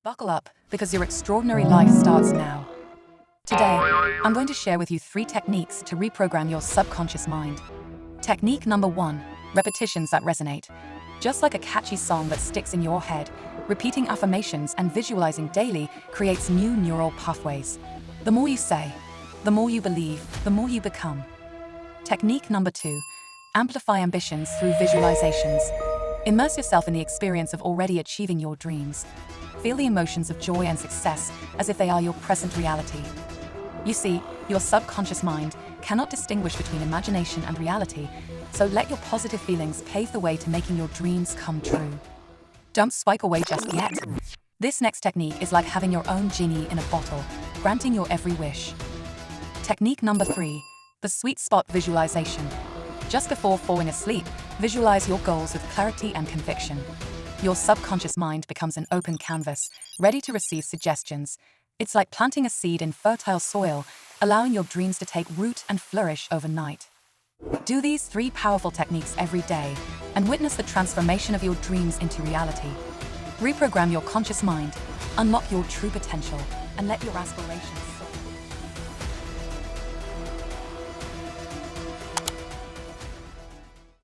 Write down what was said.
Buckle up, because your extraordinary life starts now. Today, I'm going to share with you 3 techniques to reprogram your subconscious mind. Technique number 1, repetitions that resonate. Just like a catchy song that sticks in your head, repeating affirmations and visualizing daily creates new neural pathways. The more you say, the more you believe, the more you become. Technique number 2, amplify ambitions through visualizations. Immerse yourself in the experience of already achieving your dreams. Feel the emotions of joy and success as if they are your present reality. You see, your subconscious mind cannot distinguish between imagination and reality, so let your positive feelings pave the way to making your dreams come true. Don't swipe away just yet. This next technique is like having your own genie in a bottle, granting your every wish. Technique number 3, the sweet spot visualization. Just before falling asleep, visualize your goals with clarity and conviction. Your subconscious mind becomes an open canvas, ready to receive suggestions. It's like planting a seed in fertile soil, allowing your dreams to take root and flourish overnight. Do these 3 powerful techniques every day and witness the transformation of your dreams into reality. Reprogram your conscious mind, unlock your true potential, and let your aspirations soar.